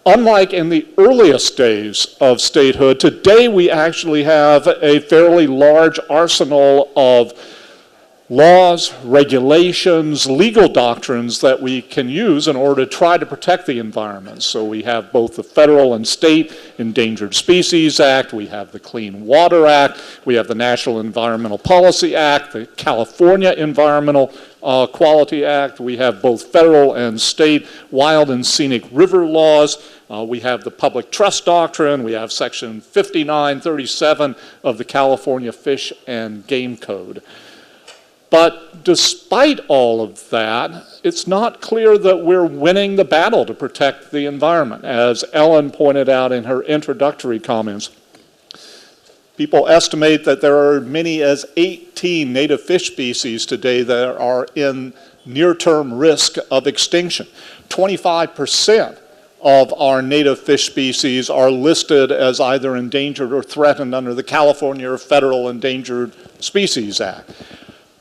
unlike in the earliest days of statehood, today we actually have a fairly large arsenal of laws, regulations, legal doctrines that we can use in order to try to protect the environment. So we have both the federal and state Endangered Species Act, we have the Clean Water Act, we have the National Environmental Policy Act, the California Environmental Quality Act, we have both federal and state wild and scenic river laws, we have the Public Trust Doctrine, we have Section 5937 of the California Fish and Game Code. But despite all of that, it's not clear that we're winning the battle to protect the environment, as Ellen pointed out in her introductory comments. People estimate that there are as many as 18 native fish species today that are in near-term risk of extinction. 25% of our native fish species are listed as either endangered or threatened under the California or Federal Endangered Species Act.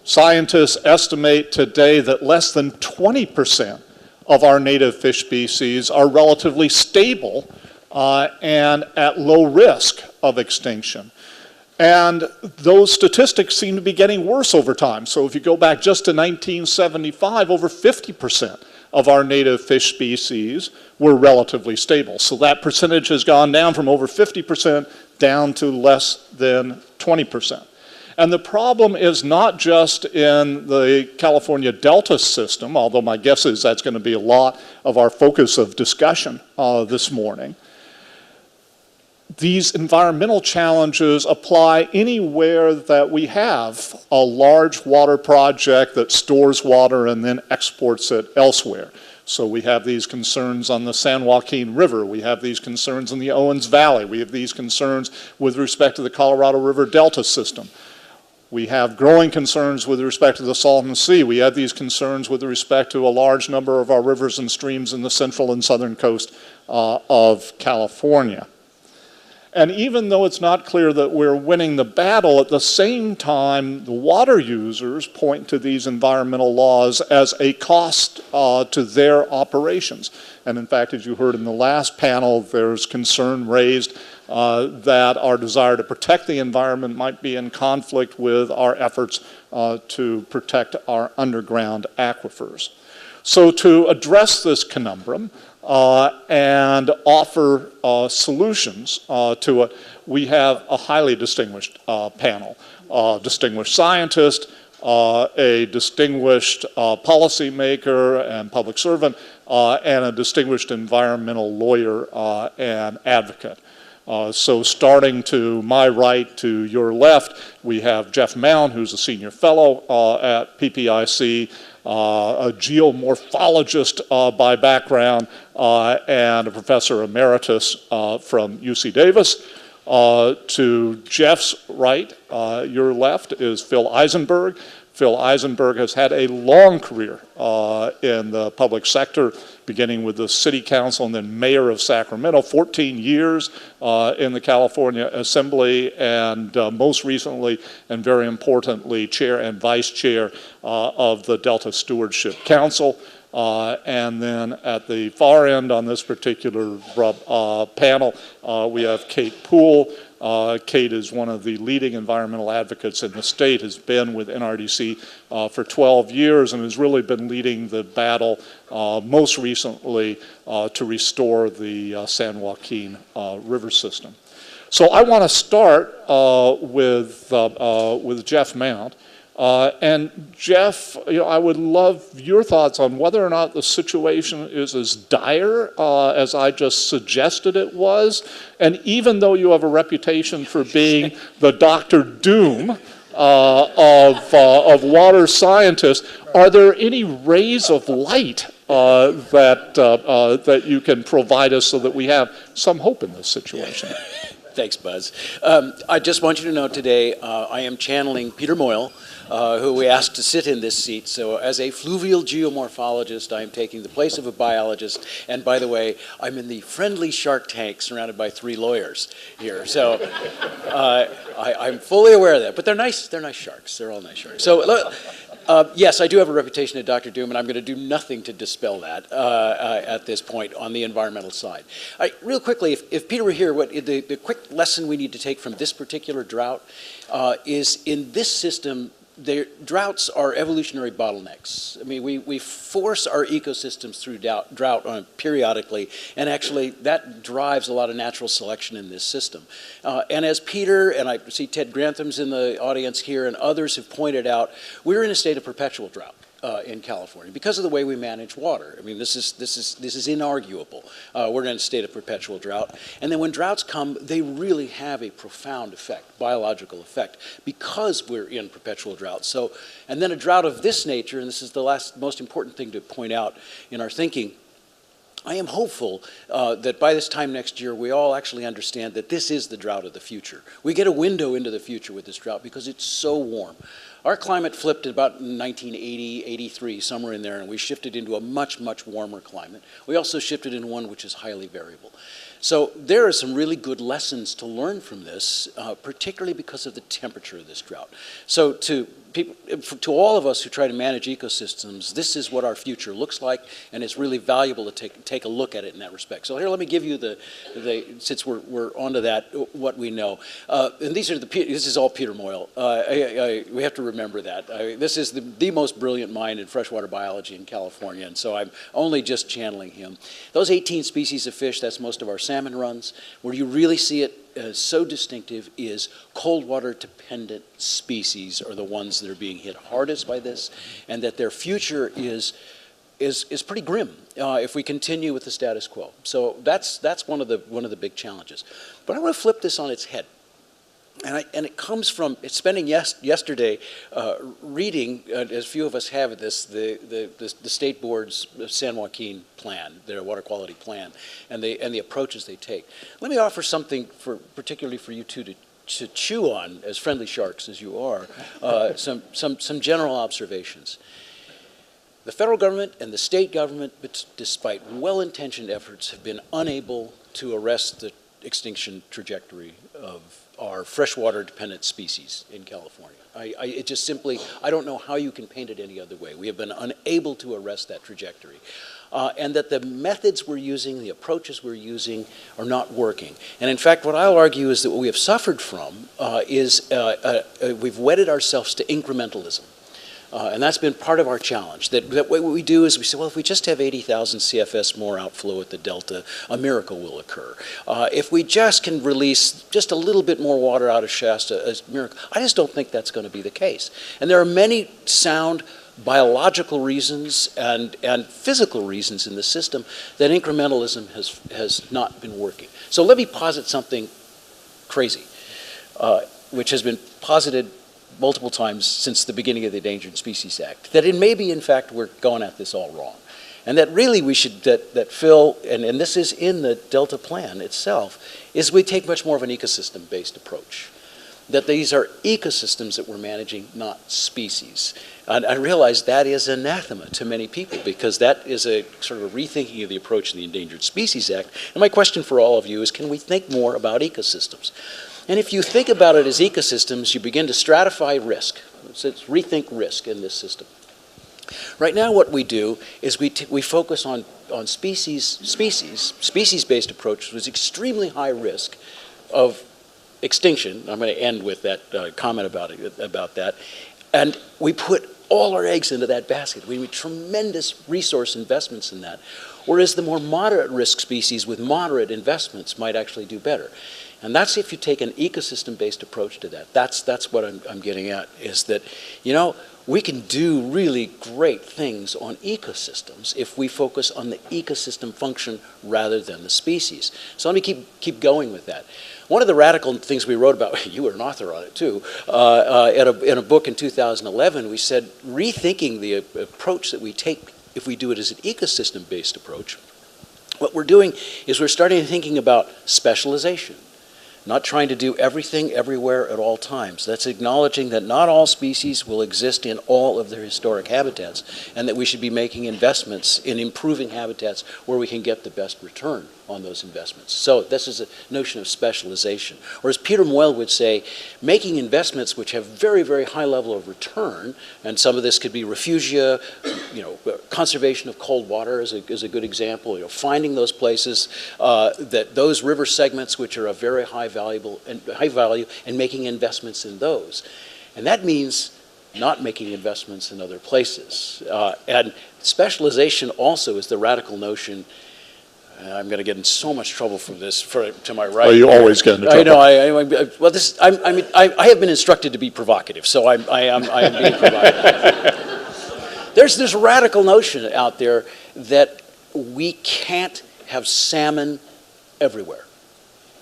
Scientists estimate today that less than 20% of our native fish species are relatively stable and at low risk of extinction. And those statistics seem to be getting worse over time. So if you go back just to 1975, over 50% of our native fish species were relatively stable. So that percentage has gone down from over 50% down to less than 20%. And the problem is not just in the California Delta system, although my guess is that's going to be a lot of our focus of discussion this morning. These environmental challenges apply anywhere that we have a large water project that stores water and then exports it elsewhere. So we have these concerns on the San Joaquin River, we have these concerns in the Owens Valley, we have these concerns with respect to the Colorado River Delta system. We have growing concerns with respect to the Salton Sea. We have these concerns with respect to a large number of our rivers and streams in the central and southern coast of California. And even though it's not clear that we're winning the battle, at the same time, the water users point to these environmental laws as a cost to their operations. And in fact, as you heard in the last panel, there's concern raised that our desire to protect the environment might be in conflict with our efforts to protect our underground aquifers. So to address this conundrum and offer solutions to it, we have a highly distinguished panel, distinguished scientist, a distinguished policymaker and public servant, and a distinguished environmental lawyer and advocate. So starting to my right to your left, we have Jeff Mound, who's a senior fellow at PPIC, a geomorphologist by background, and a professor emeritus from UC Davis. To Jeff's right, your left, is Phil Isenberg. Phil Isenberg has had a long career in the public sector, beginning with the city council and then mayor of Sacramento, 14 years in the California Assembly, and most recently and very importantly, chair and vice chair of the Delta Stewardship Council. And then at the far end on this particular panel, we have Kate Poole. Kate is one of the leading environmental advocates in the state, has been with NRDC for 12 years and has really been leading the battle most recently to restore the San Joaquin River system. So I want to start with Jeff Mound. And Jeff, I would love your thoughts on whether or not the situation is as dire as I just suggested it was. And even though you have a reputation for being the Dr. Doom of water scientists, are there any rays of light that you can provide us so that we have some hope in this situation? Thanks, Buzz. I just want you to know today I am channeling Peter Moyle, who we asked to sit in this seat. So as a fluvial geomorphologist, I am taking the place of a biologist. And by the way, I'm in the friendly shark tank surrounded by 3 lawyers here. So I'm fully aware of that. But they're nice sharks. They're all nice sharks. So Yes, I do have a reputation at Dr. Doom, and I'm going to do nothing to dispel that at this point on the environmental side. Real quickly, if Peter were here, the quick lesson we need to take from this particular drought is in this system, droughts are evolutionary bottlenecks. I mean, we force our ecosystems through drought periodically, and actually that drives a lot of natural selection in this system. And as Peter, and I see Ted Grantham's in the audience here, and others have pointed out, we're in a state of perpetual drought in California because of the way we manage water. I mean, this is inarguable. We're in a state of perpetual drought. And then when droughts come, they really have a profound effect, biological effect, because we're in perpetual drought. So, and then a drought of this nature, and this is the most important thing to point out in our thinking, I am hopeful that by this time next year, we all actually understand that this is the drought of the future. We get a window into the future with this drought because it's so warm. Our climate flipped about 1980, 83, somewhere in there, and we shifted into a much, much warmer climate. We also shifted into one which is highly variable. So there are some really good lessons to learn from this, particularly because of the temperature of this drought. So to all of us who try to manage ecosystems, this is what our future looks like, and it's really valuable to take a look at it in that respect. So here, let me give you since we're onto that, what we know. And this is all Peter Moyle. We have to remember that. This is the most brilliant mind in freshwater biology in California, and so I'm only just channeling him. Those 18 species of fish, that's most of our salmon runs. Where you really see it so distinctive is cold water dependent species are the ones that are being hit hardest by this, and that their future is pretty grim if we continue with the status quo. So that's one of the big challenges. But I want to flip this on its head. And it comes from spending yesterday reading, as few of us have this, the state board's San Joaquin plan, their water quality plan, and the approaches they take. Let me offer something particularly for you two to chew on, as friendly sharks as you are, some general observations. The federal government and the state government, despite well-intentioned efforts, have been unable to arrest the extinction trajectory of our freshwater dependent species in California. I don't know how you can paint it any other way. We have been unable to arrest that trajectory. And that the methods we're using, the approaches we're using are not working. And in fact, what I'll argue is that what we have suffered from is we've wedded ourselves to incrementalism. And that's been part of our challenge. That what we do is we say, well, if we just have 80,000 CFS more outflow at the Delta, a miracle will occur. If we just can release just a little bit more water out of Shasta, a miracle. I just don't think that's going to be the case. And there are many sound biological reasons and physical reasons in the system that incrementalism has not been working. So let me posit something crazy, which has been posited multiple times since the beginning of the Endangered Species Act, that it may be, in fact, we're going at this all wrong. And that really we should, that Phil, and this is in the Delta plan itself, is we take much more of an ecosystem-based approach. That these are ecosystems that we're managing, not species. And I realize that is anathema to many people because that is a sort of a rethinking of the approach in the Endangered Species Act. And my question for all of you is, can we think more about ecosystems? And if you think about it as ecosystems, you begin to stratify risk. So it's rethink risk in this system. Right now what we do is we focus on species-based approach with extremely high risk of extinction. I'm going to end with that comment about that. And we put all our eggs into that basket. We need tremendous resource investments in that. Whereas the more moderate risk species with moderate investments might actually do better. And that's if you take an ecosystem-based approach to that. That's what I'm getting at, is that, we can do really great things on ecosystems if we focus on the ecosystem function rather than the species. So let me keep going with that. One of the radical things we wrote about, you were an author on it too, in a book in 2011, we said rethinking the approach that we take if we do it as an ecosystem-based approach. What we're doing is we're starting thinking about specialization. not trying to do everything everywhere at all times. That's acknowledging that not all species will exist in all of their historic habitats, and that we should be making investments in improving habitats where we can get the best return on those investments. So this is a notion of specialization. Or as Peter Moyle would say, making investments which have very, very high level of return, and some of this could be refugia, conservation of cold water is a good example, finding those places, those river segments which are of very high value and making investments in those. And that means not making investments in other places. And specialization also is the radical notion. I'm going to get in so much trouble for this, to my right. Oh, you always get into trouble. I have been instructed to be provocative, so I am being provocative. There's this radical notion out there that we can't have salmon everywhere.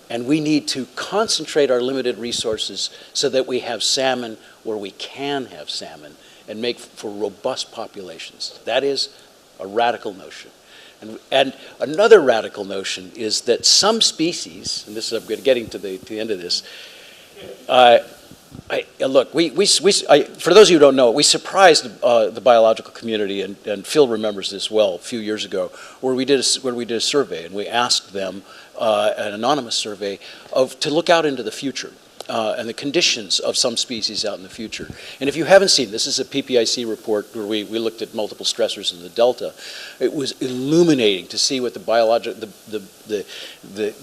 And we need to concentrate our limited resources so that we have salmon where we can have salmon and make for robust populations. That is a radical notion. And another radical notion is that some species, and this is, I'm getting to the end of this, look, for those of you who don't know, we surprised the biological community, and Phil remembers this well, a few years ago, where we did a survey, and we asked them, an anonymous survey, to look out into the future. And the conditions of some species out in the future. And if you haven't seen, this is a PPIC report where we looked at multiple stressors in the Delta. It was illuminating to see what the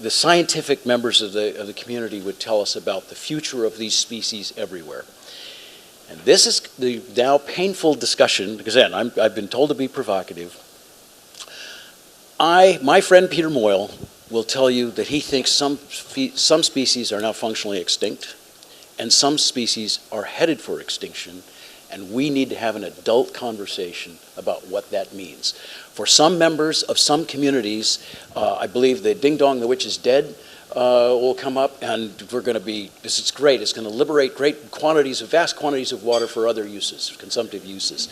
scientific members of the community would tell us about the future of these species everywhere. And this is the now painful discussion, because again, I've been told to be provocative. My friend Peter Moyle will tell you that he thinks some species are now functionally extinct, and some species are headed for extinction, and we need to have an adult conversation about what that means. For some members of some communities, I believe the Ding Dong, the Witch is Dead will come up, and we're going to be, this is great, it's going to liberate vast quantities of water for other uses, consumptive uses.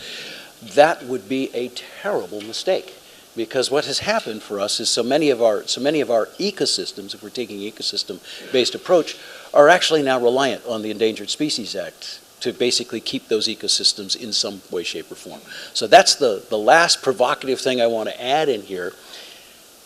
That would be a terrible mistake. Because what has happened for us is so many of our ecosystems, if we're taking ecosystem-based approach, are actually now reliant on the Endangered Species Act to basically keep those ecosystems in some way, shape, or form. So that's the last provocative thing I want to add in here.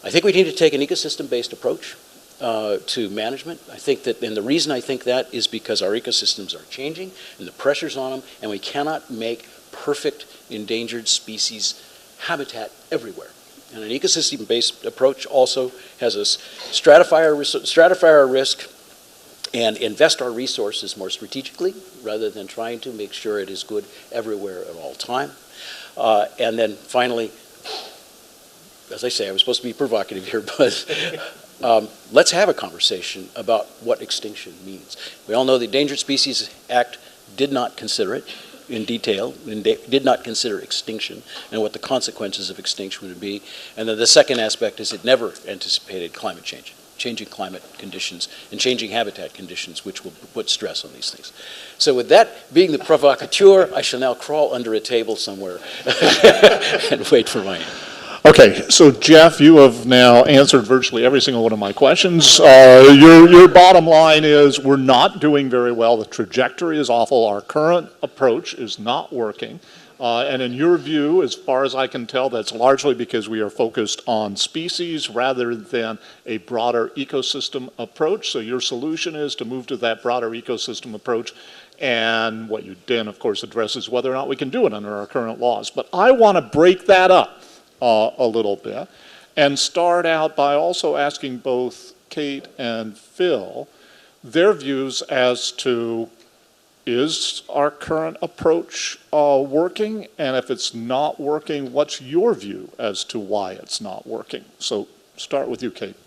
I think we need to take an ecosystem-based approach to management. I think that, and the reason I think that is because our ecosystems are changing and the pressures on them, and we cannot make perfect endangered species habitat everywhere. And an ecosystem-based approach also has us stratify our risk and invest our resources more strategically rather than trying to make sure it is good everywhere at all time. And then finally, as I say, I was supposed to be provocative here, but let's have a conversation about what extinction means. We all know the Endangered Species Act did not consider it in detail, and did not consider extinction and what the consequences of extinction would be. And then the second aspect is it never anticipated climate change, changing climate conditions and changing habitat conditions, which will put stress on these things. So with that being the provocateur, I shall now crawl under a table somewhere and wait for my end. Okay, so Jeff, you have now answered virtually every single one of my questions. Your bottom line is we're not doing very well. The trajectory is awful. Our current approach is not working. And in your view, as far as I can tell, that's largely because we are focused on species rather than a broader ecosystem approach. So your solution is to move to that broader ecosystem approach. And what you then, of course, address is whether or not we can do it under our current laws. But I want to break that up a little bit and start out by also asking both Kate and Phil their views as to, is our current approach working? And if it's not working, what's your view as to why it's not working? So start with you, Kate.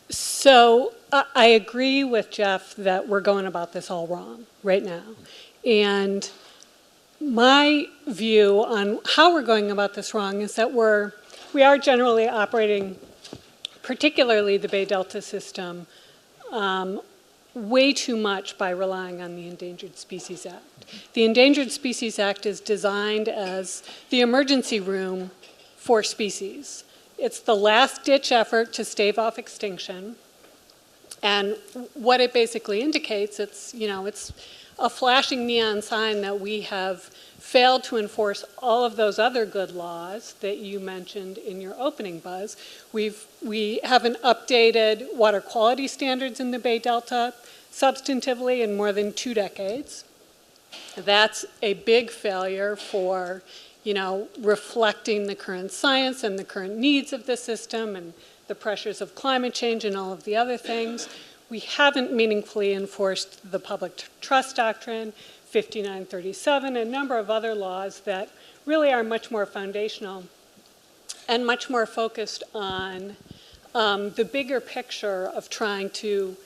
So I agree with Jeff that we're going about this all wrong right now. And my view on how we're going about this wrong is that we are generally operating, particularly the Bay Delta system, way too much by relying on the Endangered Species Act. The Endangered Species Act is designed as the emergency room for species. It's the last-ditch effort to stave off extinction. And what it basically indicates, it's a flashing neon sign that we have failed to enforce all of those other good laws that you mentioned in your opening, Buzz. We haven't updated water quality standards in the Bay Delta substantively in more than 2 decades. That's a big failure for, reflecting the current science and the current needs of the system and the pressures of climate change and all of the other things. We haven't meaningfully enforced the public trust doctrine, 5937, a number of other laws that really are much more foundational and much more focused on the bigger picture of trying to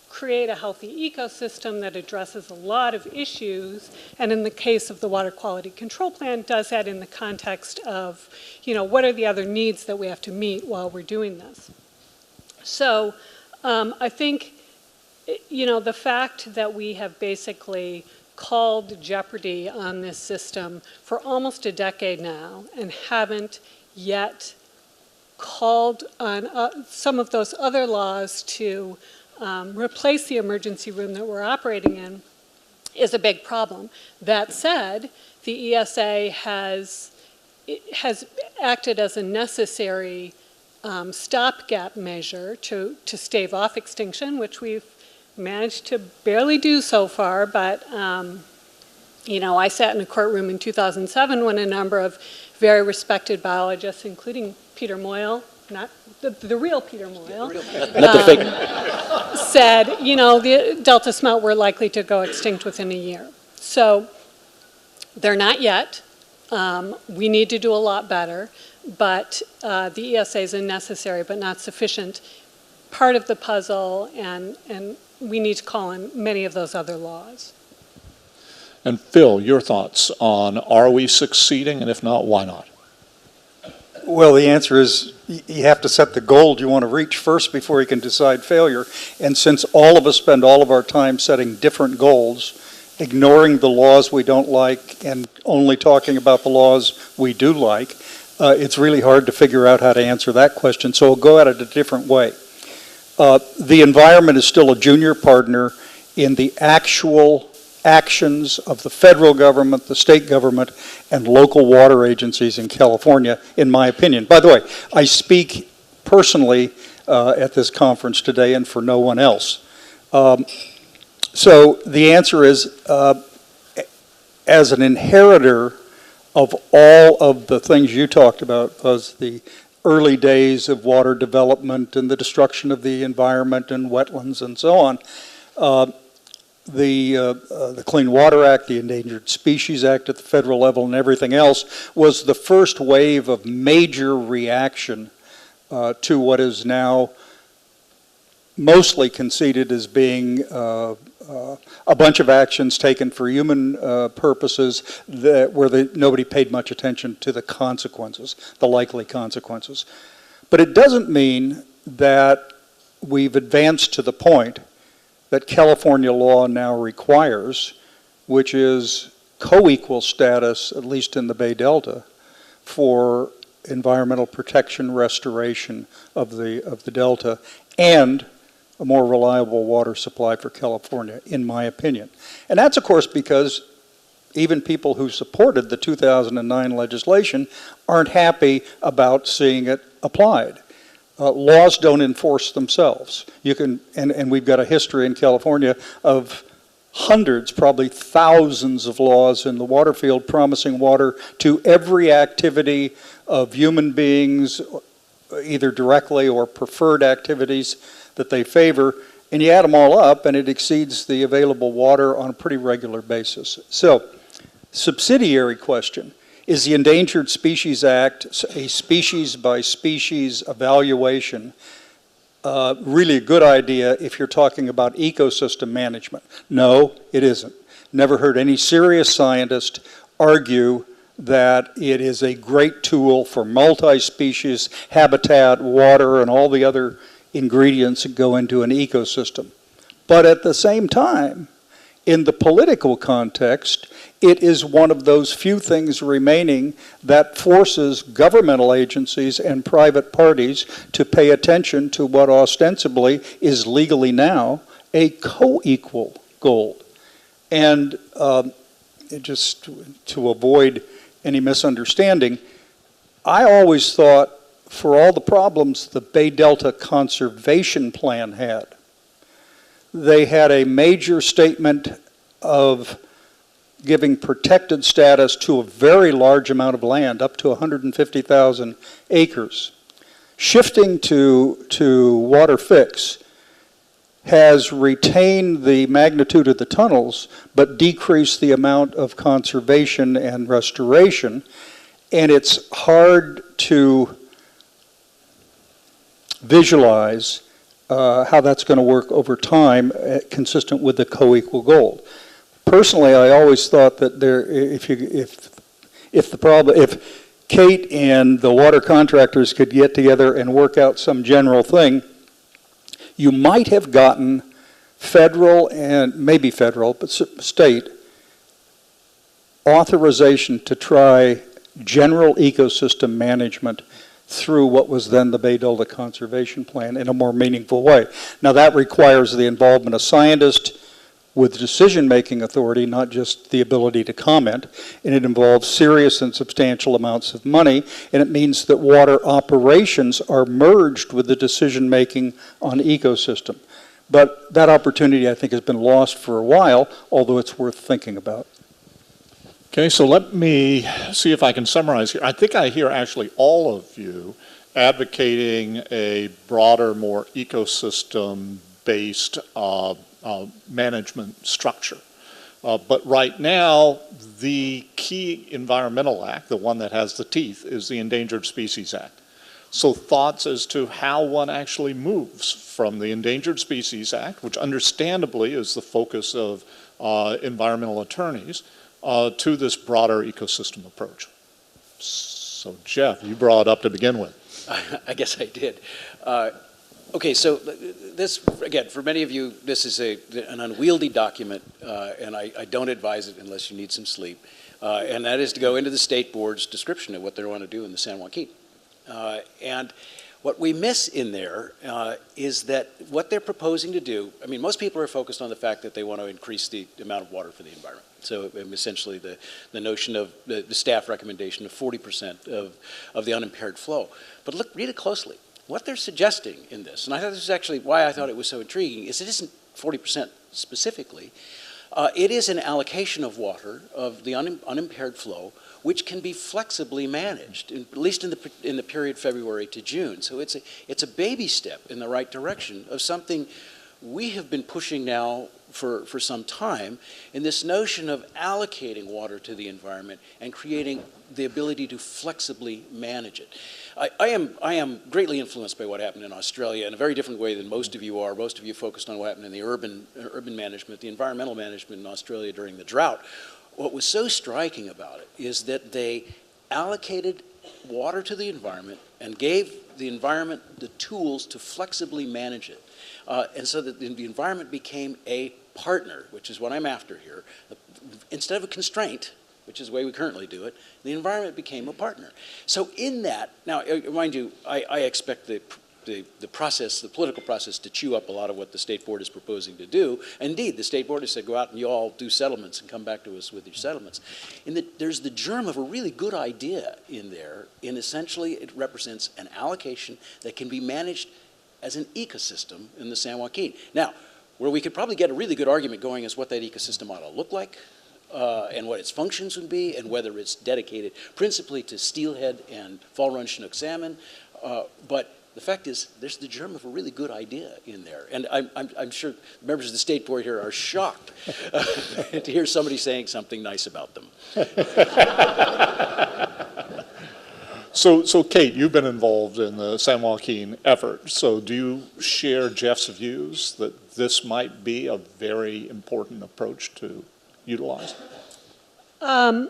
create a healthy ecosystem that addresses a lot of issues, and in the case of the Water Quality Control Plan, does that in the context of, what are the other needs that we have to meet while we're doing this. So I think, the fact that we have basically called jeopardy on this system for almost a decade now and haven't yet called on some of those other laws to replace the emergency room that we're operating in is a big problem. That said, the ESA has acted as a necessary stopgap measure to stave off extinction, which we've managed to barely do so far, but I sat in a courtroom in 2007 when a number of very respected biologists, including Peter Moyle, not the real Peter Moyle, not the fake, said, the Delta smelt were likely to go extinct within a year. So they're not yet. We need to do a lot better, but the ESA is a necessary but not sufficient part of the puzzle, and we need to call on many of those other laws. And Phil, your thoughts on, are we succeeding, and if not, why not? Well, the answer is you have to set the goal you want to reach first before you can decide failure. And since all of us spend all of our time setting different goals, ignoring the laws we don't like and only talking about the laws we do like, it's really hard to figure out how to answer that question. So we'll go at it a different way. The environment is still a junior partner in the actual actions of the federal government, the state government, and local water agencies in California, in my opinion. By the way, I speak personally at this conference today and for no one else. So the answer is, as an inheritor of all of the things you talked about, Buzz, the early days of water development and the destruction of the environment and wetlands and so on, the Clean Water Act, the Endangered Species Act at the federal level and everything else was the first wave of major reaction to what is now mostly conceded as being a bunch of actions taken for human purposes where nobody paid much attention to the consequences, the likely consequences. But it doesn't mean that we've advanced to the point that California law now requires, which is co-equal status, at least in the Bay Delta, for environmental protection, restoration of the Delta, and a more reliable water supply for California, in my opinion. And that's, of course, because even people who supported the 2009 legislation aren't happy about seeing it applied. Laws don't enforce themselves. You can, and we've got a history in California of hundreds, probably thousands of laws in the water field promising water to every activity of human beings, either directly or preferred activities that they favor, and you add them all up and it exceeds the available water on a pretty regular basis. So, subsidiary question. Is the Endangered Species Act a species-by-species evaluation really a good idea if you're talking about ecosystem management? No, it isn't. Never heard any serious scientist argue that it is a great tool for multi-species habitat, water, and all the other ingredients that go into an ecosystem. But at the same time, In the political context, it is one of those few things remaining that forces governmental agencies and private parties to pay attention to what ostensibly is legally now a co-equal goal. And just to avoid any misunderstanding, I always thought for all the problems the Bay Delta Conservation Plan had, they had a major statement of giving protected status to a very large amount of land, up to 150,000 acres. Shifting to water fix has retained the magnitude of the tunnels, but decreased the amount of conservation and restoration, and it's hard to visualize how that's going to work over time, consistent with the co-equal goal. Personally, I always thought that if Kate and the water contractors could get together and work out some general thing, you might have gotten federal and maybe federal, but state authorization to try general ecosystem management through what was then the Bay Delta Conservation Plan in a more meaningful way. Now that requires the involvement of scientists with decision-making authority, not just the ability to comment, and it involves serious and substantial amounts of money, and it means that water operations are merged with the decision-making on ecosystem. But that opportunity, I think, has been lost for a while, although it's worth thinking about. Okay, so let me see if I can summarize here. I think I hear actually all of you advocating a broader, more ecosystem-based management structure. But right now, the key environmental act, the one that has the teeth, is the Endangered Species Act. So thoughts as to how one actually moves from the Endangered Species Act, which understandably is the focus of environmental attorneys, to this broader ecosystem approach. So Jeff, you brought it up to begin with. I guess I did. Okay, so this, again, for many of you, this is an unwieldy document, and I don't advise it unless you need some sleep, and that is to go into the state board's description of what they want to do in the San Joaquin. And what we miss in there is that what they're proposing to do, I mean, most people are focused on the fact that they want to increase the amount of water for the environment. So essentially the notion of the staff recommendation of 40% of the unimpaired flow. But look, read it closely. What they're suggesting in this, and I thought this is actually why I thought it was so intriguing, is it isn't 40% specifically. It is an allocation of water, of the unimpaired flow, which can be flexibly managed, at least in the period February to June. So it's a baby step in the right direction of something we have been pushing now for some time, in this notion of allocating water to the environment and creating the ability to flexibly manage it. I am greatly influenced by what happened in Australia in a very different way than most of you are. Most of you focused on what happened in the urban management, the environmental management in Australia during the drought. What was so striking about it is that they allocated water to the environment and gave the environment the tools to flexibly manage it. And so that the environment became a partner, which is what I'm after here. Instead of a constraint, which is the way we currently do it, the environment became a partner. So in that, now mind you, I expect the process, the political process, to chew up a lot of what the state board is proposing to do. Indeed, the state board has said, go out and you all do settlements and come back to us with your settlements. There's the germ of a really good idea in there, and essentially it represents an allocation that can be managed as an ecosystem in the San Joaquin. Now, where we could probably get a really good argument going is what that ecosystem ought to look like, and what its functions would be, and whether it's dedicated principally to steelhead and fall run Chinook salmon. But the fact is, there's the germ of a really good idea in there. And I'm sure members of the state board here are shocked to hear somebody saying something nice about them. So Kate, you've been involved in the San Joaquin effort. So do you share Jeff's views that this might be a very important approach to utilize? Well,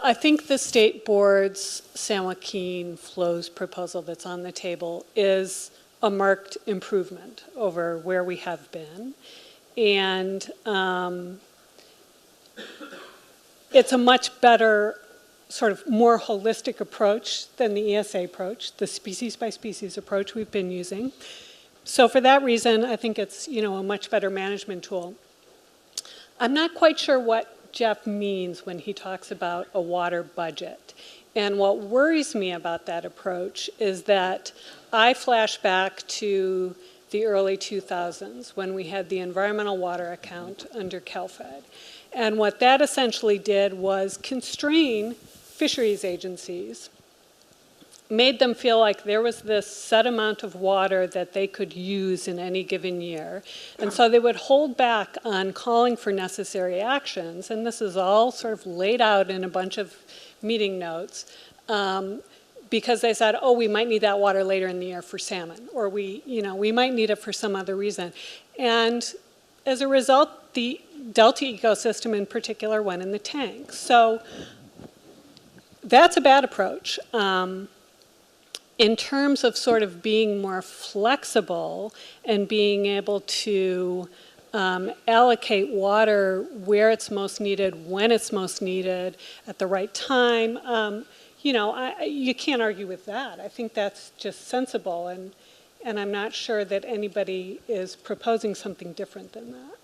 I think the state board's San Joaquin flows proposal that's on the table is a marked improvement over where we have been. And it's a much better, sort of more holistic approach than the ESA approach, the species by species approach we've been using. So for that reason, I think it's, you know, a much better management tool. I'm not quite sure what Jeff means when he talks about a water budget. And what worries me about that approach is that I flash back to the early 2000s when we had the environmental water account under CalFed. And what that essentially did was constrain fisheries agencies, made them feel like there was this set amount of water that they could use in any given year. And so they would hold back on calling for necessary actions, and this is all sort of laid out in a bunch of meeting notes, because they said, oh, we might need that water later in the year for salmon, or we might need it for some other reason. And as a result, the Delta ecosystem in particular went in the tank. So that's a bad approach. In terms of sort of being more flexible and being able to allocate water where it's most needed, when it's most needed, at the right time, you can't argue with that. I think that's just sensible, and I'm not sure that anybody is proposing something different than that.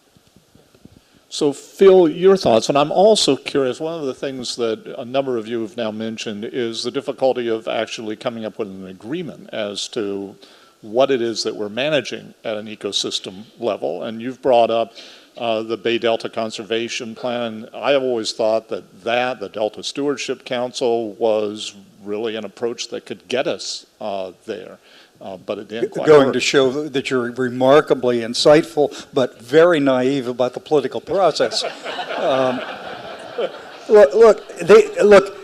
So Phil, your thoughts, and I'm also curious, one of the things that a number of you have now mentioned is the difficulty of actually coming up with an agreement as to what it is that we're managing at an ecosystem level. And you've brought up the Bay Delta Conservation Plan. I have always thought that the Delta Stewardship Council was really an approach that could get us there. But it didn't quite Going work. to show that you're remarkably insightful, but very naive about the political process. Look,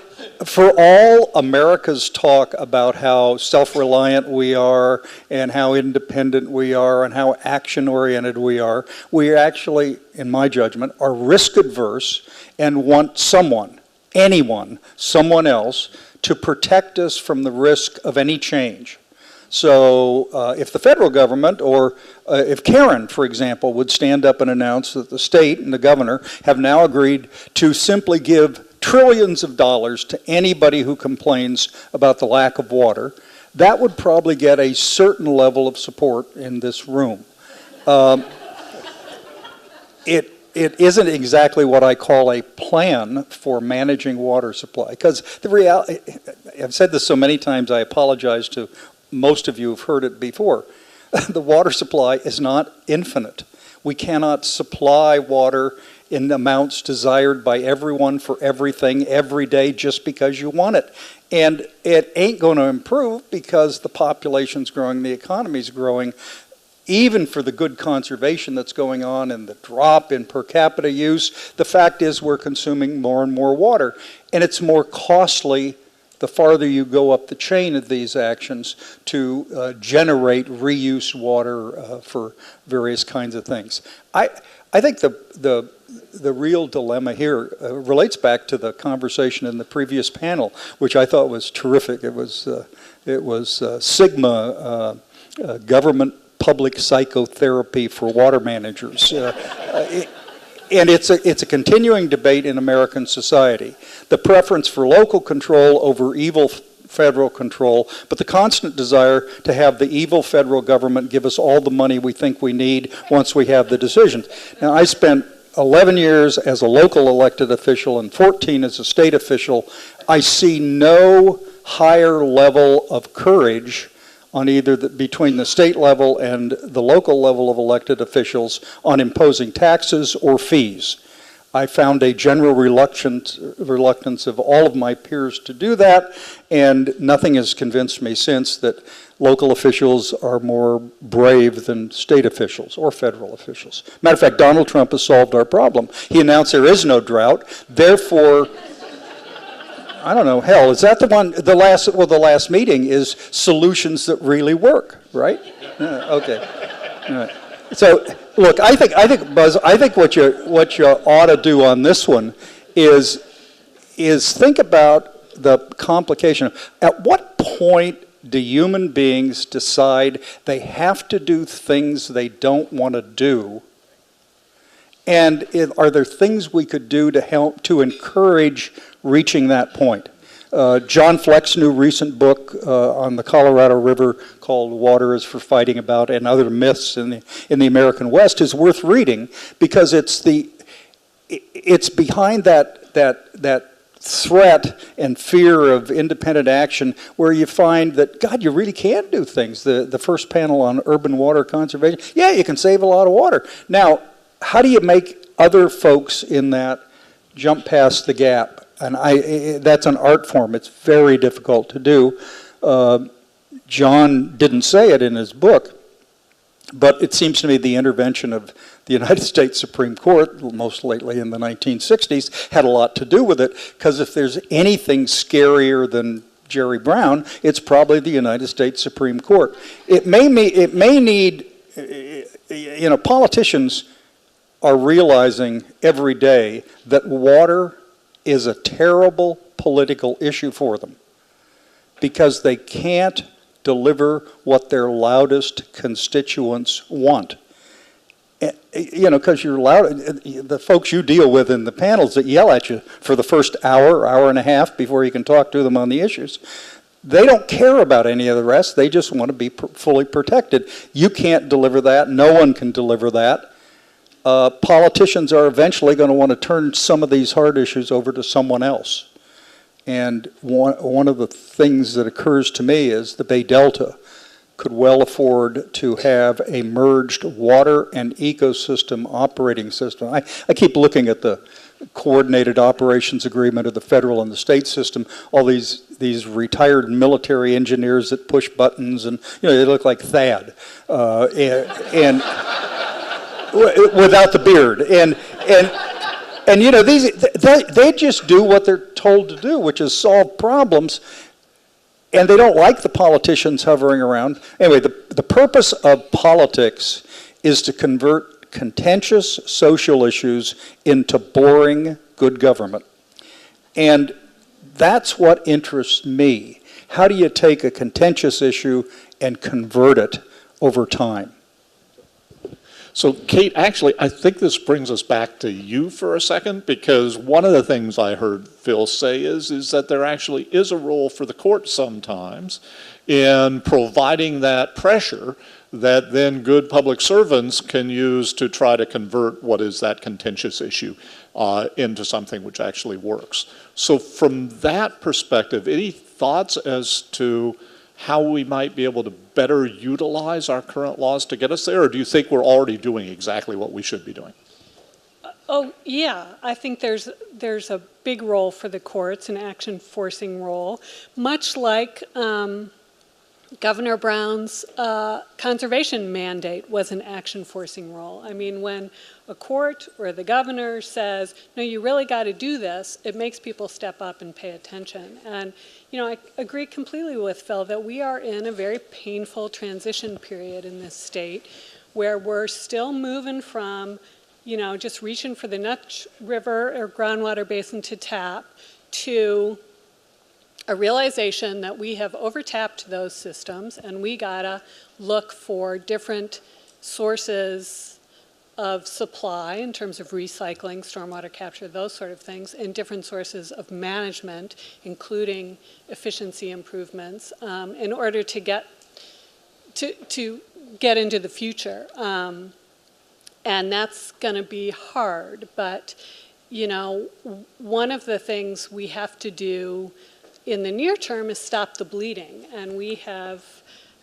for all America's talk about how self-reliant we are and how independent we are and how action-oriented we actually, in my judgment, are risk-adverse and want someone else to protect us from the risk of any change. So if the federal government, or if Karen, for example, would stand up and announce that the state and the governor have now agreed to simply give trillions of dollars to anybody who complains about the lack of water, that would probably get a certain level of support in this room. It isn't exactly what I call a plan for managing water supply, because the reality, I've said this so many times, I apologize to most of you have heard it before. The water supply is not infinite. We cannot supply water in amounts desired by everyone for everything every day just because you want it. And it ain't going to improve because the population's growing, the economy's growing. Even for the good conservation that's going on and the drop in per capita use, the fact is we're consuming more and more water. And it's more costly the farther you go up the chain of these actions to generate reuse water for various kinds of things. I think the real dilemma here relates back to the conversation in the previous panel, which I thought was terrific. It was Sigma, government public psychotherapy for water managers. And it's a continuing debate in American society. The preference for local control over evil federal control, but the constant desire to have the evil federal government give us all the money we think we need once we have the decisions. Now, I spent 11 years as a local elected official and 14 as a state official. I see no higher level of courage on either between the state level and the local level of elected officials on imposing taxes or fees. I found a general reluctance of all of my peers to do that, and nothing has convinced me since that local officials are more brave than state officials or federal officials. Matter of fact, Donald Trump has solved our problem. He announced there is no drought, therefore, I don't know, hell, is that the last meeting is solutions that really work, right? Okay. All right. So, look, I think, Buzz, I think what you ought to do on this one is think about the complication. At what point do human beings decide they have to do things they don't want to do And are there things we could do to help to encourage reaching that point? John Fleck's new recent book on the Colorado River called "Water is for Fighting About and Other Myths in the American West" is worth reading, because it's behind that threat and fear of independent action where you find that, God, you really can do things. The first panel on urban water conservation, yeah, you can save a lot of water. Now, how do you make other folks in that jump past the gap? And that's an art form. It's very difficult to do. John didn't say it in his book, but it seems to me the intervention of the United States Supreme Court, most lately in the 1960s, had a lot to do with it, because if there's anything scarier than Jerry Brown, it's probably the United States Supreme Court. It may need, politicians are realizing every day that water is a terrible political issue for them, because they can't deliver what their loudest constituents want. Because the folks you deal with in the panels that yell at you for the first hour and a half before you can talk to them on the issues, they don't care about any of the rest. They just want to be fully protected. You can't deliver that. No one can deliver that. Politicians are eventually going to want to turn some of these hard issues over to someone else. And one of the things that occurs to me is the Bay Delta could well afford to have a merged water and ecosystem operating system. I keep looking at the coordinated operations agreement of the federal and the state system, all these retired military engineers that push buttons, and they look like Thad. And without the beard, and they just do what they're told to do, which is solve problems, and they don't like the politicians hovering around. Anyway, the purpose of politics is to convert contentious social issues into boring good government, and that's what interests me. How do you take a contentious issue and convert it over time? So, Kate, actually, I think this brings us back to you for a second, because one of the things I heard Phil say is that there actually is a role for the court sometimes in providing that pressure that then good public servants can use to try to convert what is that contentious issue into something which actually works. So from that perspective, any thoughts as to how we might be able to better utilize our current laws to get us there, or do you think we're already doing exactly what we should be doing? Oh, yeah. I think there's a big role for the courts, an action-forcing role, much like Governor Brown's conservation mandate was an action-forcing role. I mean, when a court or the governor says, no, you really got to do this, it makes people step up and pay attention. And, I agree completely with Phil that we are in a very painful transition period in this state where we're still moving from, just reaching for the next river or groundwater basin to tap to a realization that we have overtapped those systems and we gotta look for different sources of supply in terms of recycling, stormwater capture, those sort of things, and different sources of management, including efficiency improvements, in order to get into the future. And that's gonna be hard, but one of the things we have to do in the near term is stop the bleeding. And we have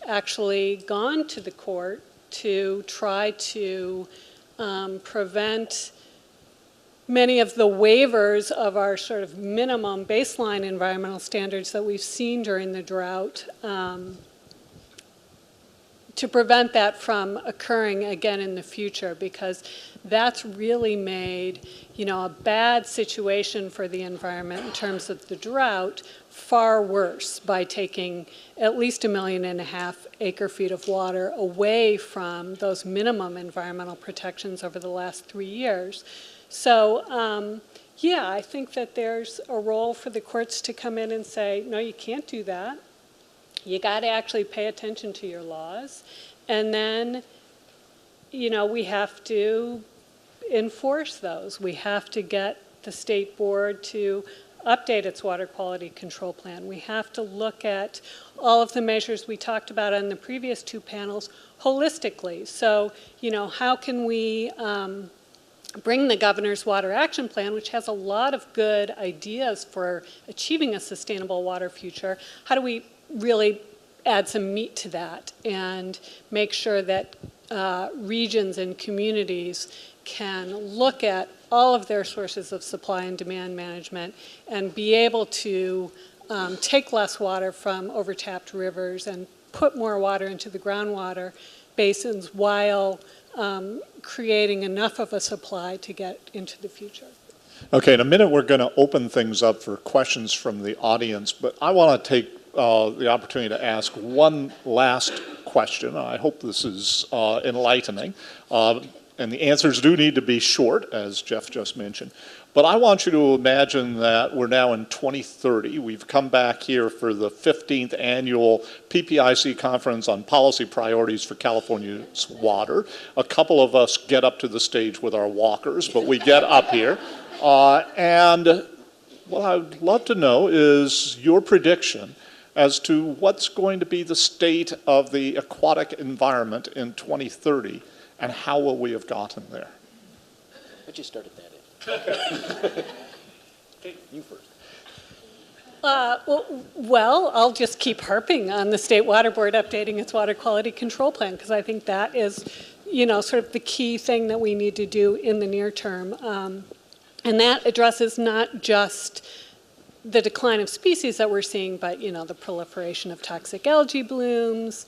actually gone to the court to try to prevent many of the waivers of our sort of minimum baseline environmental standards that we've seen during the drought, to prevent that from occurring again in the future, because that's really made, a bad situation for the environment in terms of the drought far worse by taking at least 1.5 million acre-feet of water away from those minimum environmental protections over the last 3 years. So, yeah, I think that there's a role for the courts to come in and say, no, you can't do that. You got to actually pay attention to your laws. And then, we have to enforce those. We have to get the state board to update its water quality control plan. We have to look at all of the measures we talked about on the previous two panels holistically. So, you know, how can we bring the governor's water action plan, which has a lot of good ideas for achieving a sustainable water future, how do we really add some meat to that and make sure that regions and communities can look at all of their sources of supply and demand management and be able to take less water from overtapped rivers and put more water into the groundwater basins while creating enough of a supply to get into the future. Okay, in a minute we're going to open things up for questions from the audience, but I want to take the opportunity to ask one last question. I hope this is enlightening. And the answers do need to be short, as Jeff just mentioned. But I want you to imagine that we're now in 2030. We've come back here for the 15th annual PPIC Conference on Policy Priorities for California's Water. A couple of us get up to the stage with our walkers, but we get up here. And what I'd love to know is your prediction as to what's going to be the state of the aquatic environment in 2030. And how will we have gotten there? But you started that in. Kate, you first. Well, I'll just keep harping on the State Water Board updating its water quality control plan, because I think that is, you know, sort of the key thing that we need to do in the near term. And that addresses not just the decline of species that we're seeing, but, you know, the proliferation of toxic algae blooms,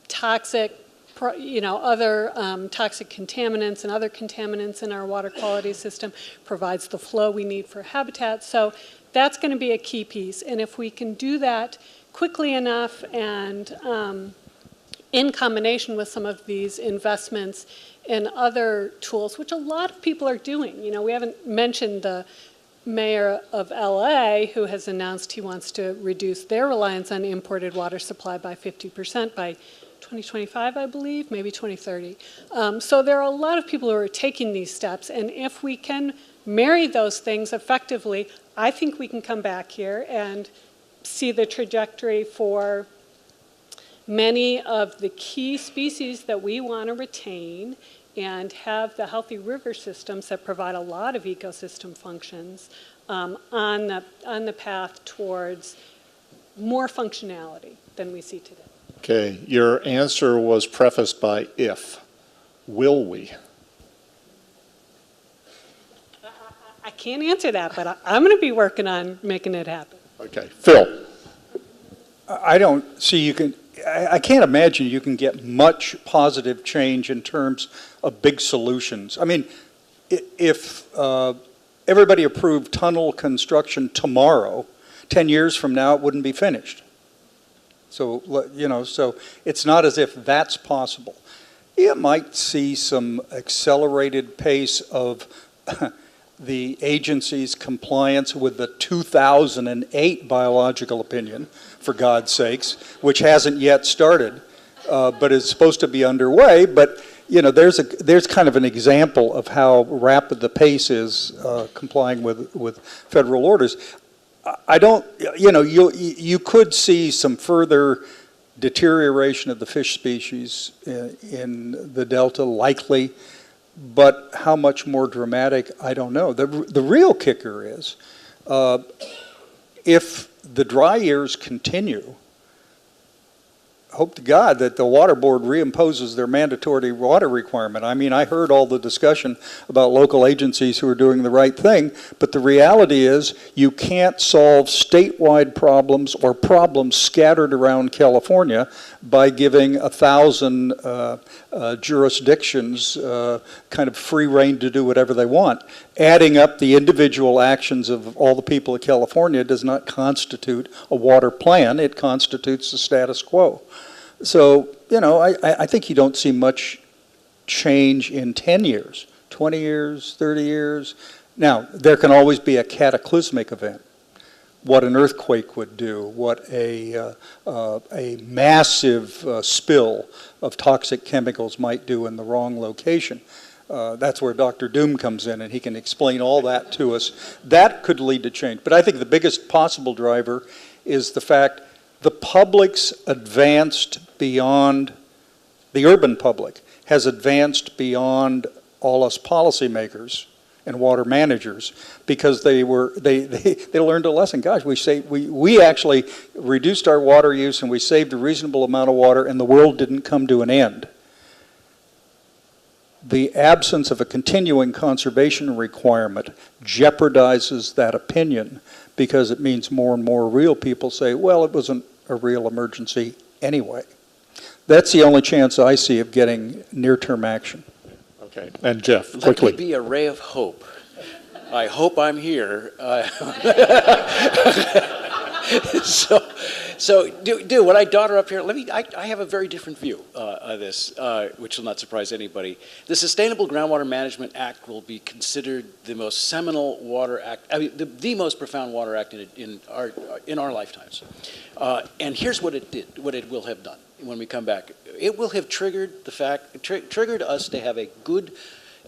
toxic, you know, other toxic contaminants and other contaminants in our water quality system, provides the flow we need for habitat. So that's going to be a key piece. And if we can do that quickly enough and in combination with some of these investments in other tools, which a lot of people are doing. You know, we haven't mentioned the mayor of LA, who has announced he wants to reduce their reliance on imported water supply by 50% by 2025, I believe, maybe 2030. So there are a lot of people who are taking these steps, and if we can marry those things effectively, I think we can come back here and see the trajectory for many of the key species that we want to retain and have the healthy river systems that provide a lot of ecosystem functions on the path towards more functionality than we see today. Okay, your answer was prefaced by if. Will we? I can't answer that, but I'm going to be working on making it happen. Okay, Phil. I don't see you can, I can't imagine you can get much positive change in terms of big solutions. I mean, if everybody approved tunnel construction tomorrow, 10 years from now it wouldn't be finished. So, you know, so it's not as if that's possible. You might see some accelerated pace of the agency's compliance with the 2008 biological opinion, for God's sakes, which hasn't yet started, but is supposed to be underway. But, you know, there's kind of an example of how rapid the pace is complying with federal orders. I don't, you know, you could see some further deterioration of the fish species in the Delta, likely, but how much more dramatic, I don't know. The real kicker is, if the dry years continue, hope to God that the water board reimposes their mandatory water requirement. I mean, I heard all the discussion about local agencies who are doing the right thing, but the reality is you can't solve statewide problems or problems scattered around California by giving 1,000 jurisdictions kind of free rein to do whatever they want. Adding up the individual actions of all the people of California does not constitute a water plan. It constitutes the status quo. So, you know, I think you don't see much change in 10 years, 20 years, 30 years. Now, there can always be a cataclysmic event what an earthquake would do, what a massive spill of toxic chemicals might do in the wrong location. That's where Dr. Doom comes in, and he can explain all that to us. That could lead to change. But I think the biggest possible driver is the fact the public's advanced beyond, the urban public has advanced beyond all us policymakers and water managers, because they learned a lesson. Gosh, we actually reduced our water use and we saved a reasonable amount of water, and the world didn't come to an end. The absence of a continuing conservation requirement jeopardizes that opinion, because it means more and more real people say, well, it wasn't a real emergency anyway. That's the only chance I see of getting near-term action. Okay, and Jeff, quickly. Let me be a ray of hope. I hope I'm here. So when I daughter up here, I have a very different view of this, which will not surprise anybody. The Sustainable Groundwater Management Act will be considered the most seminal water act, I mean, the most profound water act in our lifetimes. And here's what it did, what it will have done when we come back. It will have triggered triggered us to have a good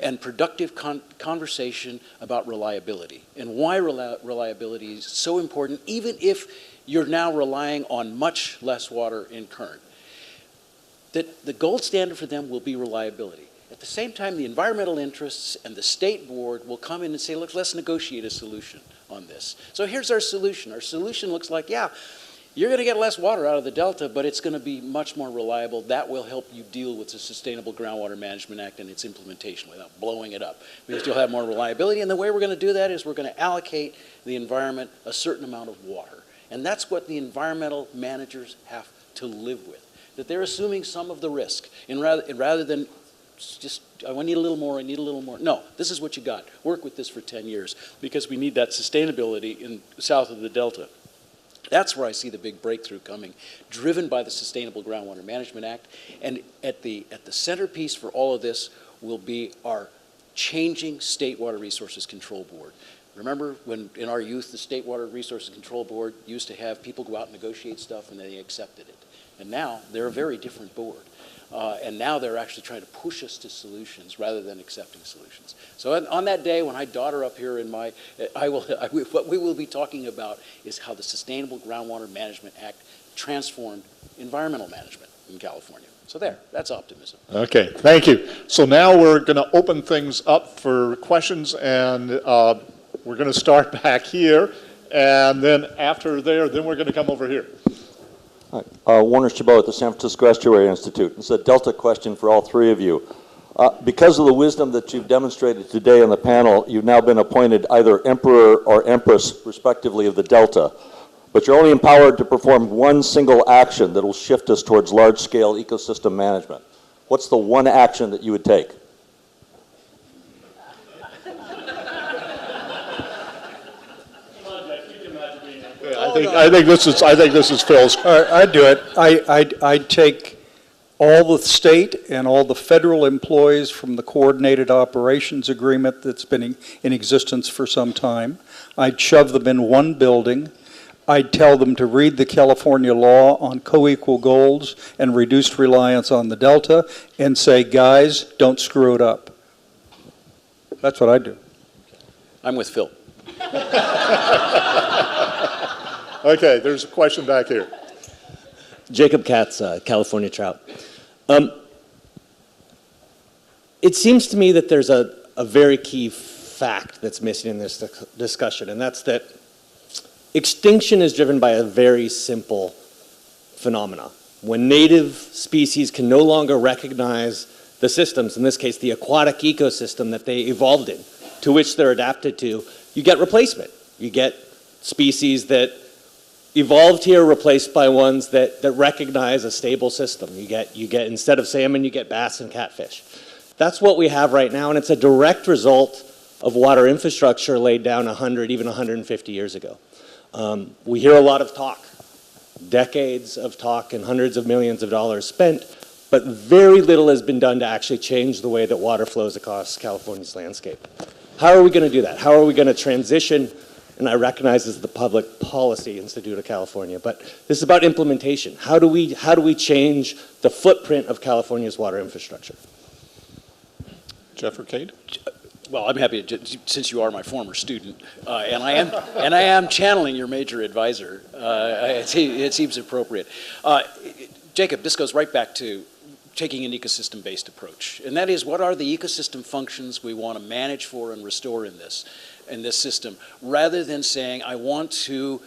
and productive conversation about reliability, and why reliability is so important, even if you're now relying on much less water in current. That the gold standard for them will be reliability. At the same time, the environmental interests and the state board will come in and say, look, let's negotiate a solution on this. So here's our solution. Our solution looks like, yeah, you're going to get less water out of the Delta, but it's going to be much more reliable. That will help you deal with the Sustainable Groundwater Management Act and its implementation without blowing it up, because you'll have more reliability. And the way we're going to do that is we're going to allocate the environment a certain amount of water. And that's what the environmental managers have to live with, that they're assuming some of the risk. And rather than just, I need a little more, I need a little more. No, this is what you got. Work with this for 10 years, because we need that sustainability in south of the Delta. That's where I see the big breakthrough coming, driven by the Sustainable Groundwater Management Act. And at the centerpiece for all of this will be our changing State Water Resources Control Board. Remember when in our youth the State Water Resources Control Board used to have people go out and negotiate stuff and they accepted it. And now they're a very different board. And now they're actually trying to push us to solutions rather than accepting solutions. So on that day when I daughter up here in my, what we will be talking about is how the Sustainable Groundwater Management Act transformed environmental management in California. So that's optimism. Okay, thank you. So now we're going to open things up for questions, and we're going to start back here, and then after there, then we're going to come over here. Warner Chabot at the San Francisco Estuary Institute. It's a Delta question for all three of you. Because of the wisdom that you've demonstrated today on the panel, you've now been appointed either Emperor or Empress, respectively, of the Delta. But you're only empowered to perform one single action that will shift us towards large-scale ecosystem management. What's the one action that you would take? I think this is Phil's. I'd do it. I'd take all the state and all the federal employees from the Coordinated Operations Agreement that's been in existence for some time. I'd shove them in one building. I'd tell them to read the California law on co-equal goals and reduced reliance on the Delta, and say, guys, don't screw it up. That's what I'd do. I'm with Phil. Okay, there's a question back here. Jacob Katz, California Trout. It seems to me that there's a very key fact that's missing in this discussion, and that's that extinction is driven by a very simple phenomena. When native species can no longer recognize the systems, in this case the aquatic ecosystem that they evolved in, to which they're adapted to, you get replacement. You get species that evolved here replaced by ones that recognize a stable system. You get instead of salmon, you get bass and catfish. That's what we have right now, and it's a direct result of water infrastructure laid down 100, even 150 years ago. We hear a lot of talk, decades of talk and hundreds of millions of dollars spent, but very little has been done to actually change the way that water flows across California's landscape. How are we going to do that? How are we going to transition and I recognize this is the Public Policy Institute of California, but this is about implementation. How do we change the footprint of California's water infrastructure? Jeff or Kate? Well, I'm happy to, since you are my former student, and I am channeling your major advisor. It seems appropriate. Jacob, this goes right back to taking an ecosystem-based approach, and that is, what are the ecosystem functions we want to manage for and restore in this system, rather than saying I want to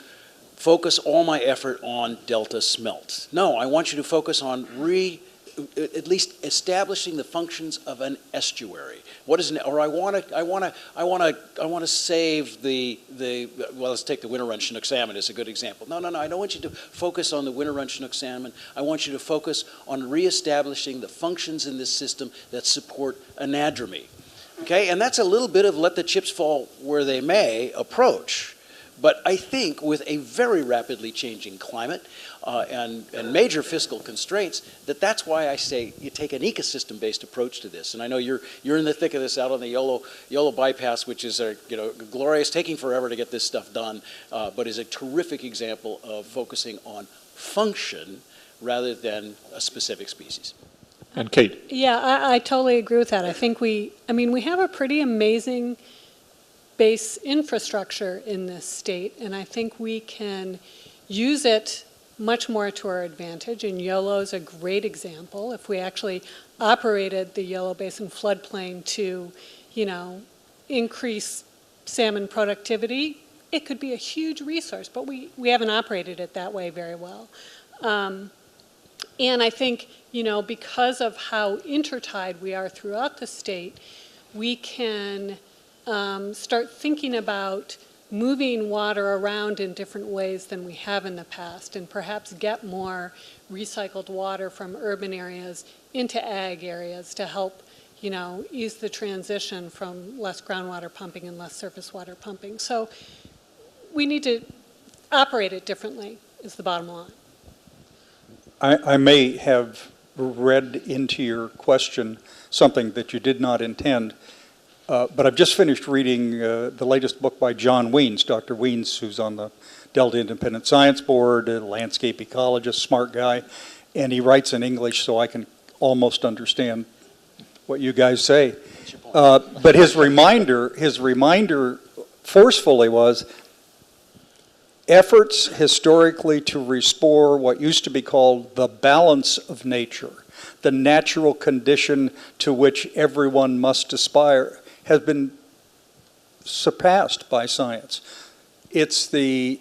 focus all my effort on delta smelt. No, I want you to focus on at least establishing the functions of an estuary. What is or I want to save the well, let's take the winter run Chinook salmon as a good example. No, I don't want you to focus on the winter run Chinook salmon. I want you to focus on reestablishing the functions in this system that support anadromy. Okay, and that's a little bit of let the chips fall where they may approach. But I think with a very rapidly changing climate and major fiscal constraints, that's why I say you take an ecosystem-based approach to this. And I know you're in the thick of this out on the Yolo bypass, which is glorious, taking forever to get this stuff done, but is a terrific example of focusing on function rather than a specific species. And Kate? Yeah, I totally agree with that. I think we have a pretty amazing base infrastructure in this state, and I think we can use it much more to our advantage, and YOLO is a great example. If we actually operated the Yolo Basin floodplain to, increase salmon productivity, it could be a huge resource, but we haven't operated it that way very well. And I think, because of how intertied we are throughout the state, we can start thinking about moving water around in different ways than we have in the past, and perhaps get more recycled water from urban areas into ag areas to help, ease the transition from less groundwater pumping and less surface water pumping. So we need to operate it differently, is the bottom line. I may have read into your question something that you did not intend. But I've just finished reading the latest book by John Weens, Dr. Weens, who's on the Delta Independent Science Board, a landscape ecologist, smart guy, and he writes in English so I can almost understand what you guys say. But his reminder forcefully was efforts historically to restore what used to be called the balance of nature, the natural condition to which everyone must aspire, has been surpassed by science. It's the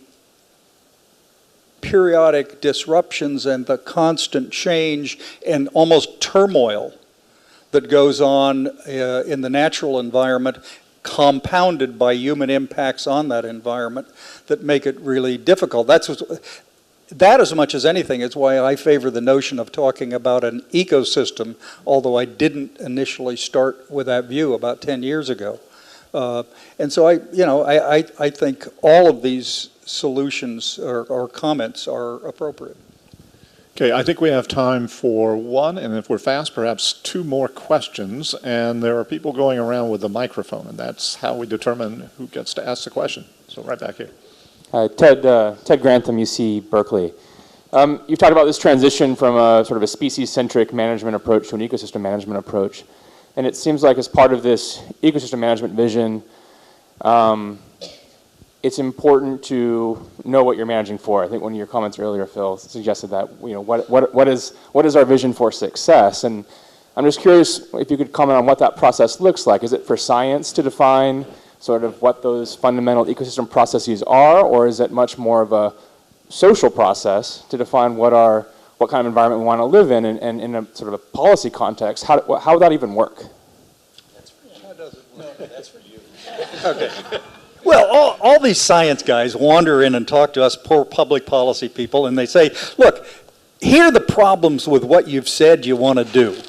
periodic disruptions and the constant change and almost turmoil that goes on in the natural environment, compounded by human impacts on that environment, that make it really difficult. That, as much as anything, is why I favor the notion of talking about an ecosystem, although I didn't initially start with that view about 10 years ago. And so I think all of these solutions or comments are appropriate. Okay, I think we have time for one, and if we're fast, perhaps two more questions. And there are people going around with a microphone, and that's how we determine who gets to ask the question. So right back here. Hi, Ted Grantham, UC Berkeley. You've talked about this transition from a sort of a species-centric management approach to an ecosystem management approach. And it seems like as part of this ecosystem management vision, it's important to know what you're managing for. I think one of your comments earlier, Phil, suggested that, what is our vision for success? And I'm just curious if you could comment on what that process looks like. Is it for science to define sort of what those fundamental ecosystem processes are, or is it much more of a social process to define what kind of environment we want to live in, and in a sort of a policy context, how would that even work? That's for you. How does it work? No, that's for you. Okay. Well, all these science guys wander in and talk to us poor public policy people, and they say, look, here are the problems with what you've said you want to do.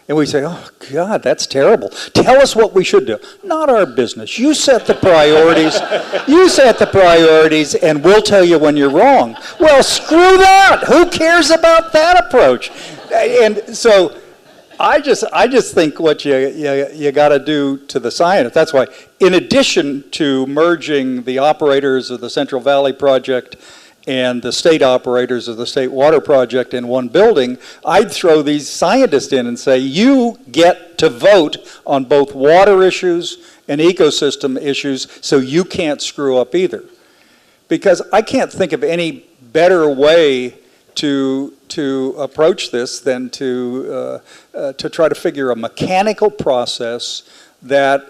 And we say, oh, God, that's terrible. Tell us what we should do. Not our business. You set the priorities. You set the priorities, and we'll tell you when you're wrong. Well, screw that. Who cares about that approach? And so I just think what you got to do to the scientists. That's why, in addition to merging the operators of the Central Valley Project and the state operators of the State Water Project in one building, I'd throw these scientists in and say, you get to vote on both water issues and ecosystem issues, so you can't screw up either. Because I can't think of any better way to approach this than to try to figure a mechanical process that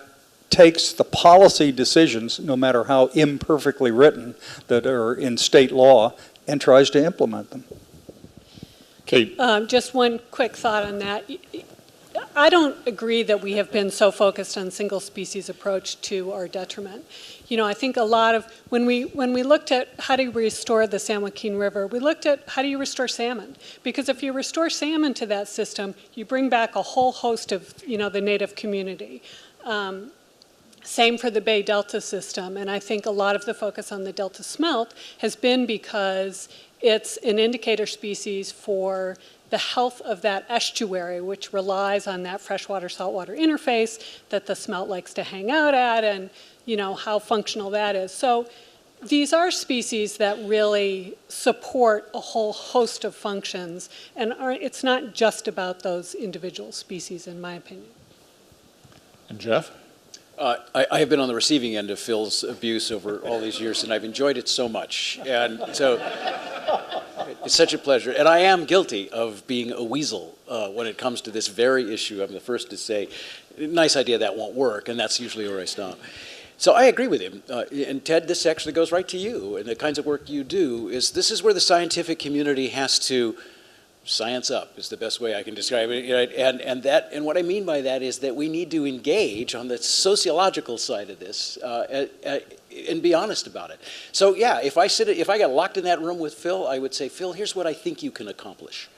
takes the policy decisions, no matter how imperfectly written, that are in state law, and tries to implement them. Kate? Just one quick thought on that. I don't agree that we have been so focused on single species approach to our detriment. You know, I think a lot of, when we looked at how do you restore the San Joaquin River, we looked at how do you restore salmon? Because if you restore salmon to that system, you bring back a whole host of, you know, the native community. Same for the Bay Delta system, and I think a lot of the focus on the Delta smelt has been because it's an indicator species for the health of that estuary, which relies on that freshwater saltwater interface that the smelt likes to hang out at, and you know how functional that is. So these are species that really support a whole host of functions, and it's not just about those individual species, in my opinion. And Jeff? I have been on the receiving end of Phil's abuse over all these years, and I've enjoyed it so much. And so it's such a pleasure. And I am guilty of being a weasel when it comes to this very issue. I'm the first to say, nice idea, that won't work, and that's usually where I stop. So I agree with him. And Ted, this actually goes right to you. And the kinds of work you do this is where the scientific community has to science up is the best way I can describe it. And what I mean by that is that we need to engage on the sociological side of this and be honest about it. So yeah, if I got locked in that room with Phil, I would say, Phil, here's what I think you can accomplish.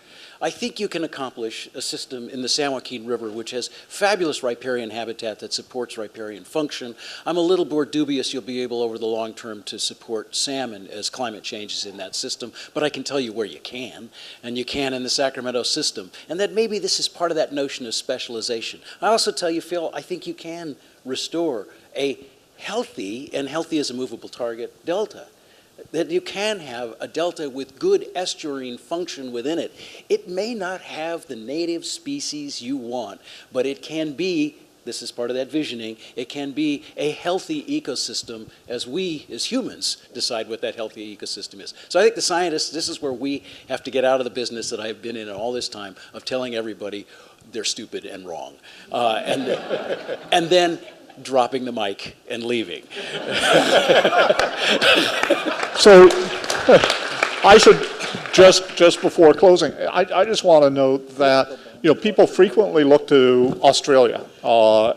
I think you can accomplish a system in the San Joaquin River which has fabulous riparian habitat that supports riparian function. I'm a little more dubious you'll be able over the long term to support salmon as climate changes in that system, but I can tell you where you can, and you can in the Sacramento system, and that maybe this is part of that notion of specialization. I also tell you, Phil, I think you can restore a healthy, and healthy is a movable target, delta. That you can have a delta with good estuarine function within it. It may not have the native species you want, but it can be, this is part of that visioning, it can be a healthy ecosystem as we, as humans, decide what that healthy ecosystem is. So I think the scientists, this is where we have to get out of the business that I've been in all this time of telling everybody they're stupid and wrong. And then dropping the mic and leaving. So I should, just before closing, I just want to note that, you know, people frequently look to Australia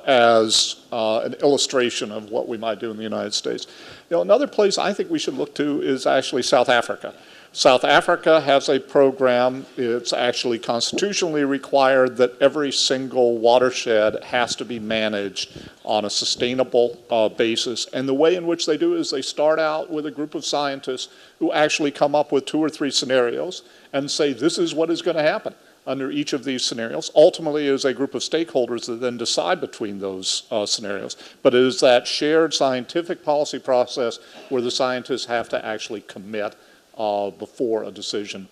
as an illustration of what we might do in the United States. You know, another place I think we should look to is actually South Africa. South Africa has a program. It's actually constitutionally required that every single watershed has to be managed on a sustainable basis. And the way in which they do it is they start out with a group of scientists who actually come up with 2 or 3 scenarios and say, this is what is going to happen under each of these scenarios. Ultimately, it is a group of stakeholders that then decide between those scenarios. But it is that shared scientific policy process where the scientists have to actually commit before a decision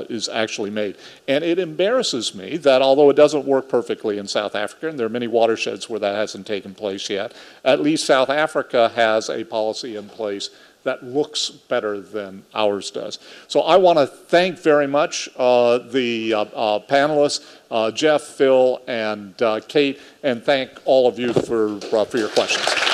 is actually made. And it embarrasses me that although it doesn't work perfectly in South Africa, and there are many watersheds where that hasn't taken place yet, at least South Africa has a policy in place that looks better than ours does. So I want to thank very much the panelists, Jeff, Phil, and Kate, and thank all of you for your questions.